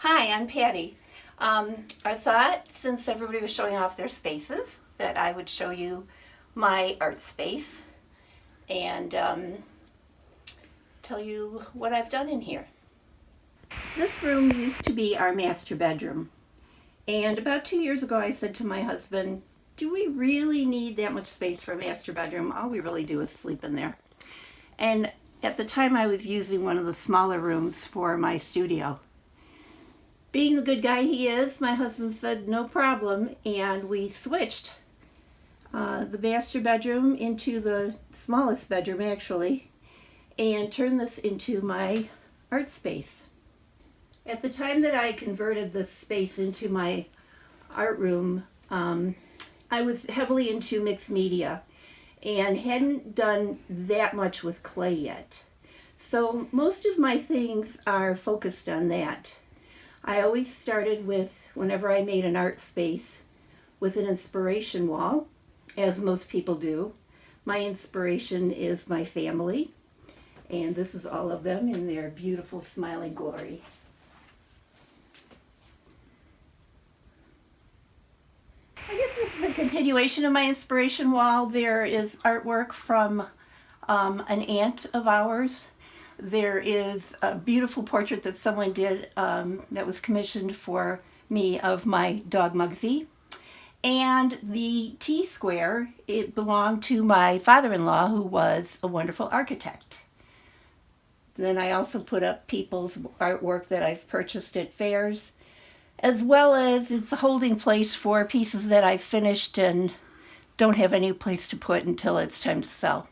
Hi, I'm Patty. I thought since everybody was showing off their spaces that I would show you my art space and tell you what I've done in here. This room used to be our master bedroom, and about 2 years ago I said to my husband, do we really need that much space for a master bedroom? All we really do is sleep in there. And at the time I was using one of the smaller rooms for my studio. Being the good guy he is, my husband said no problem, and we switched the master bedroom into the smallest bedroom actually, and turned this into my art space. At the time that I converted this space into my art room, I was heavily into mixed media and hadn't done that much with clay yet. So most of my things are focused on that. I always started with, whenever I made an art space, with an inspiration wall, as most people do. My inspiration is my family, and this is all of them in their beautiful smiling glory. I guess this is a continuation of my inspiration wall. There is artwork from an aunt of ours. There is a beautiful portrait that someone did that was commissioned for me of my dog Muggsy. And the T-square, it belonged to my father-in-law, who was a wonderful architect. Then I also put up people's artwork that I've purchased at fairs, as well as it's a holding place for pieces that I've finished and don't have any place to put until it's time to sell.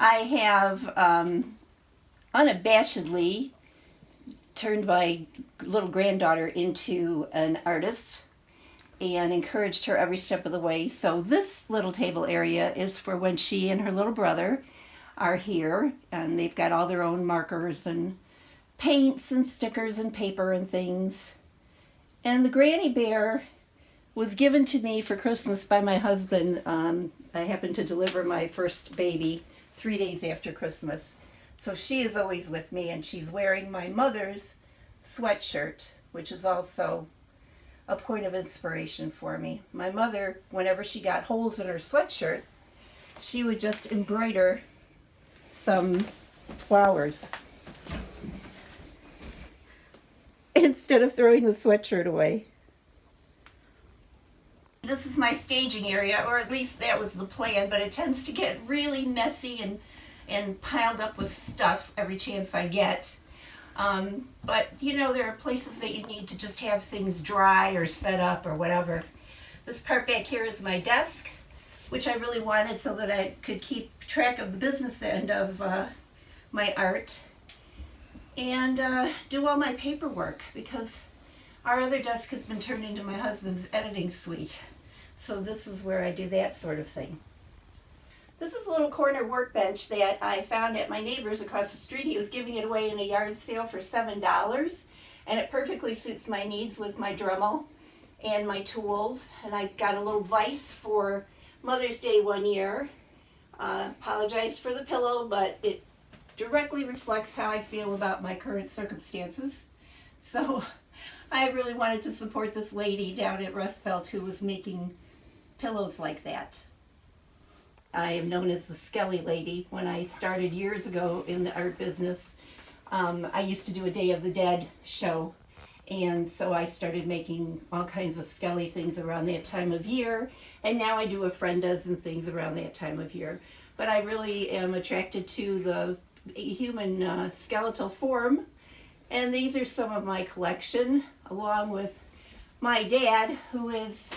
I have unabashedly turned my little granddaughter into an artist and encouraged her every step of the way. So this little table area is for when she and her little brother are here, and they've got all their own markers and paints and stickers and paper and things. And the granny bear was given to me for Christmas by my husband. I happened to deliver my first baby 3 days after Christmas. So she is always with me, and she's wearing my mother's sweatshirt, which is also a point of inspiration for me. My mother, whenever she got holes in her sweatshirt, she would just embroider some flowers instead of throwing the sweatshirt away. This is my staging area, or at least that was the plan, but it tends to get really messy and piled up with stuff every chance I get. But you know, there are places that you need to just have things dry or set up or whatever. This part back here is my desk, which I really wanted so that I could keep track of the business end of my art and do all my paperwork, because our other desk has been turned into my husband's editing suite. So this is where I do that sort of thing. This is a little corner workbench that I found at my neighbor's across the street. He was giving it away in a yard sale for $7, and it perfectly suits my needs with my Dremel and my tools. And I got a little vise for Mother's Day one year. Apologize for the pillow, but it directly reflects how I feel about my current circumstances. So I really wanted to support this lady down at Rust Belt who was making pillows like that. I am known as the Skelly Lady. When I started years ago in the art business, I used to do a Day of the Dead show, and so I started making all kinds of Skelly things around that time of year, and now I do a friend does and things around that time of year. But I really am attracted to the human skeletal form, and these are some of my collection, along with my dad, who is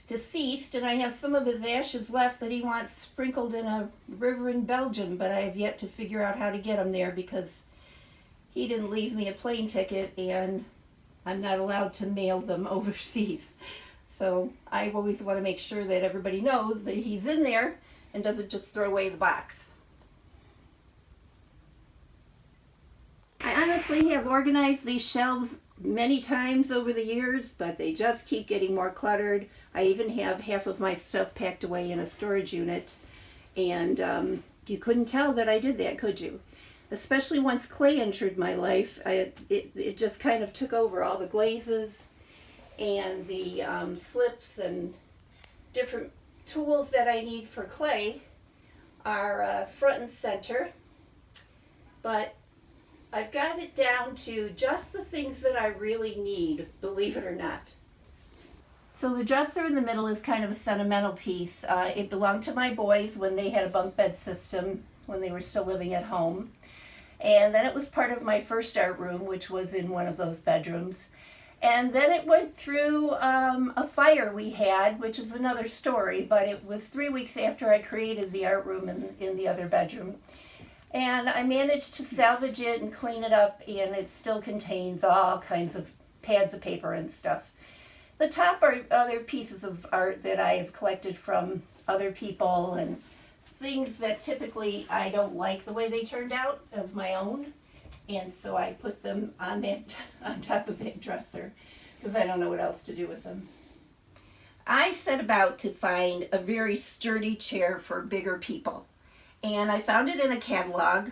deceased, and I have some of his ashes left that he wants sprinkled in a river in Belgium, but I have yet to figure out how to get them there because he didn't leave me a plane ticket and I'm not allowed to mail them overseas. So I always want to make sure that everybody knows that he's in there and doesn't just throw away the box. I honestly have organized these shelves many times over the years, but they just keep getting more cluttered. I even have half of my stuff packed away in a storage unit, and you couldn't tell that I did that, could you? especially once clay entered my life. It just kind of took over all the glazes and the slips and different tools that I need for clay are front and center, but I've got it down to just the things that I really need, believe it or not. So the dresser in the middle is kind of a sentimental piece. It belonged to my boys when they had a bunk bed system when they were still living at home. And then it was part of my first art room, which was in one of those bedrooms. And then it went through a fire we had, which is another story, but it was 3 weeks after I created the art room in the other bedroom. And I managed to salvage it and clean it up, and it still contains all kinds of pads of paper and stuff. The top are other pieces of art that I have collected from other people and things that typically I don't like the way they turned out of my own. And so I put them on top of that dresser because I don't know what else to do with them. I set about to find a very sturdy chair for bigger people. And I found it in a catalog.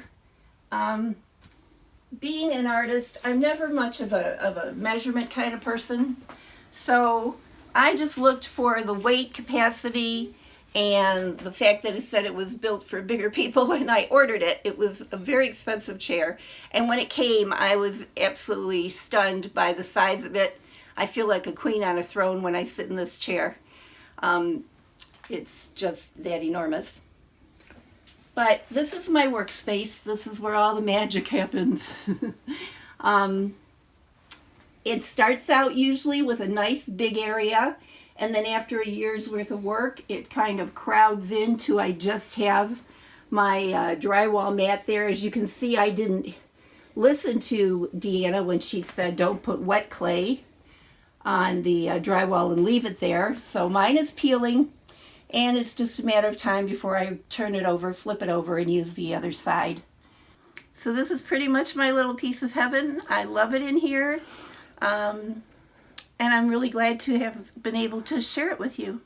Being an artist, I'm never much of a measurement kind of person. So I just looked for the weight capacity and the fact that it said it was built for bigger people, and I ordered it. It was a very expensive chair. And when it came, I was absolutely stunned by the size of it. I feel like a queen on a throne when I sit in this chair. It's just that enormous. But this is my workspace. This is where all the magic happens. It starts out usually with a nice big area, and then after a year's worth of work, it kind of crowds into, I just have my drywall mat there. As you can see, I didn't listen to Deanna when she said don't put wet clay on the drywall and leave it there. So mine is peeling. And it's just a matter of time before I turn it over, flip it over, and use the other side. So this is pretty much my little piece of heaven. I love it in here. And I'm really glad to have been able to share it with you.